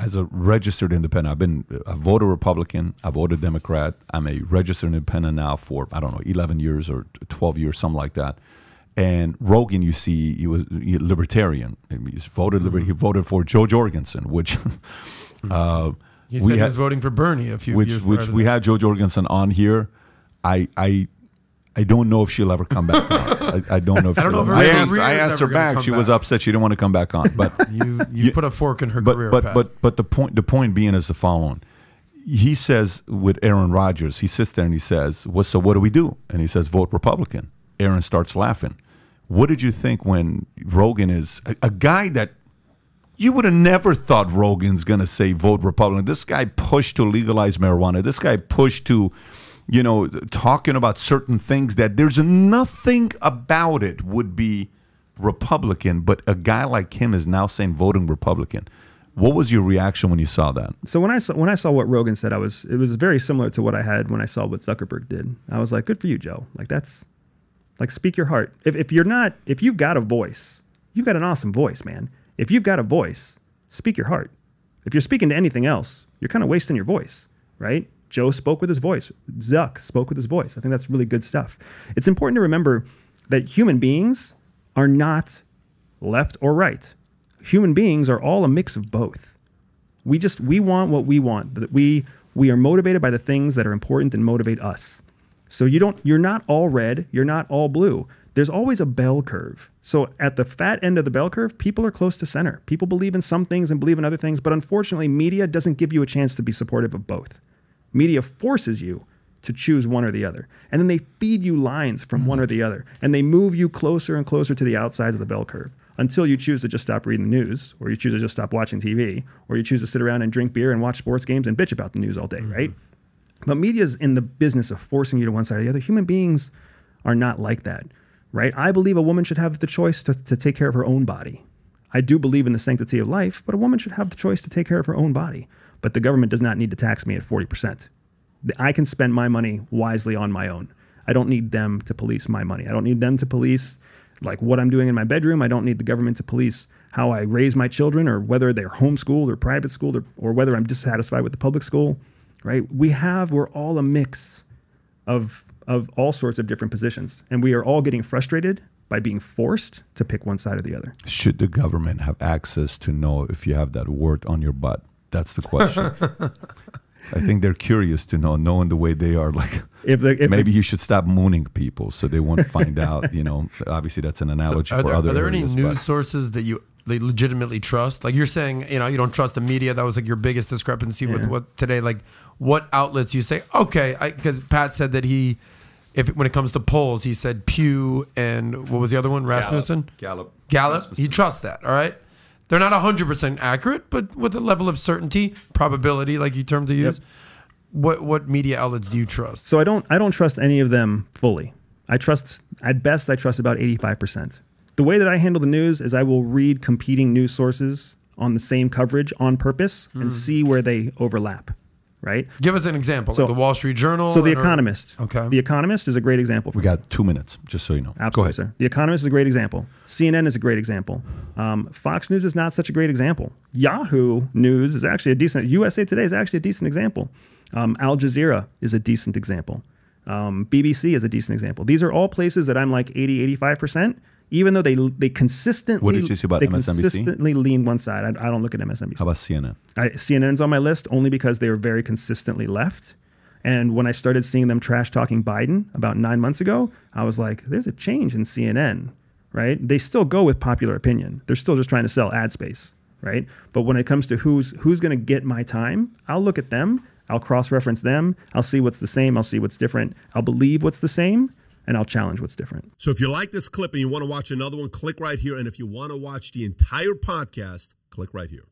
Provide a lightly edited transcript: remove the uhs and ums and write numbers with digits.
as a registered independent, I voted Republican, I voted Democrat. I'm a registered independent now for, I don't know, 11 years or 12 years, something like that. And Rogan, you see, he was libertarian. He voted for Joe Jorgensen, which he said he was voting for Bernie a few years which we had Joe Jorgensen on here. I don't know if she'll ever come back on. I don't know if she'll ever. I asked her back. She was upset. She didn't want to come back on. But you put a fork in her career. But the point being is the following. He says with Aaron Rodgers, he sits there and he says, so what do we do? And he says, vote Republican. Aaron starts laughing. What did you think when Rogan is a guy that you would have never thought Rogan's going to say vote Republican? This guy pushed to legalize marijuana. This guy pushed to, you know, talking about certain things that there's nothing about it would be Republican, but a guy like him is now saying voting Republican. What was your reaction when you saw that? So when I saw what Rogan said, it was very similar to what I had when I saw what Zuckerberg did. I was like, good for you, Joe. Like speak your heart. If you've got a voice, you've got an awesome voice, man. If you've got a voice, speak your heart. If you're speaking to anything else, you're kind of wasting your voice, right? Joe spoke with his voice. Zuck spoke with his voice. I think that's really good stuff. It's important to remember that human beings are not left or right. Human beings are all a mix of both. We want what we want. We are motivated by the things that are important and motivate us. So you're not all red, you're not all blue. There's always a bell curve. So at the fat end of the bell curve, people are close to center. People believe in some things and believe in other things, but unfortunately, media doesn't give you a chance to be supportive of both. Media forces you to choose one or the other. And then they feed you lines from one or the other. And they move you closer and closer to the outsides of the bell curve until you choose to just stop reading the news, or you choose to just stop watching TV, or you choose to sit around and drink beer and watch sports games and bitch about the news all day, right? But media's in the business of forcing you to one side or the other. Human beings are not like that, right? I believe a woman should have the choice to take care of her own body. I do believe in the sanctity of life, but a woman should have the choice to take care of her own body. But the government does not need to tax me at 40%. I can spend my money wisely on my own. I don't need them to police my money. I don't need them to police like what I'm doing in my bedroom. I don't need the government to police how I raise my children, or whether they're homeschooled or private schooled, or whether I'm dissatisfied with the public school, right? We're all a mix of all sorts of different positions, and we are all getting frustrated by being forced to pick one side or the other. Should the government have access to know if you have that wart on your butt? That's the question. I think they're curious to know, knowing the way they are. Like, maybe you should stop mooning people so they won't find out. You know, obviously that's an analogy for other. Are there areas, any news sources that they legitimately trust? Like you're saying, you know, you don't trust the media. That was like your biggest discrepancy with what today. Like, what outlets you say? Okay, because Pat said that when it comes to polls, he said Pew and what was the other one? Rasmussen, Gallup. Rasmussen. He trusts that. All right. They're not 100% accurate, but with a level of certainty, probability, like you term to use. Yep. What media outlets do you trust? So I don't trust any of them fully. At best I trust about 85%. The way that I handle the news is I will read competing news sources on the same coverage on purpose and see where they overlap. Right? Give us an example. So, like the Wall Street Journal. So The Economist. Okay. The Economist is a great example. We got 2 minutes, just so you know. Absolutely, go ahead, sir. The Economist is a great example. CNN is a great example. Fox News is not such a great example. Yahoo News is actually a decent. USA Today is actually a decent example. Al Jazeera is a decent example. BBC is a decent example. These are all places that I'm like 80, 85%. Even though they consistently, what did you say about MSNBC? Consistently lean one side. I don't look at MSNBC. How about CNN? CNN's on my list only because they were very consistently left. And when I started seeing them trash talking Biden about 9 months ago, I was like, there's a change in CNN, right? They still go with popular opinion. They're still just trying to sell ad space, right? But when it comes to who's going to get my time, I'll look at them. I'll cross-reference them. I'll see what's the same. I'll see what's different. I'll believe what's the same. And I'll challenge what's different. So if you like this clip and you want to watch another one, click right here. And if you want to watch the entire podcast, click right here.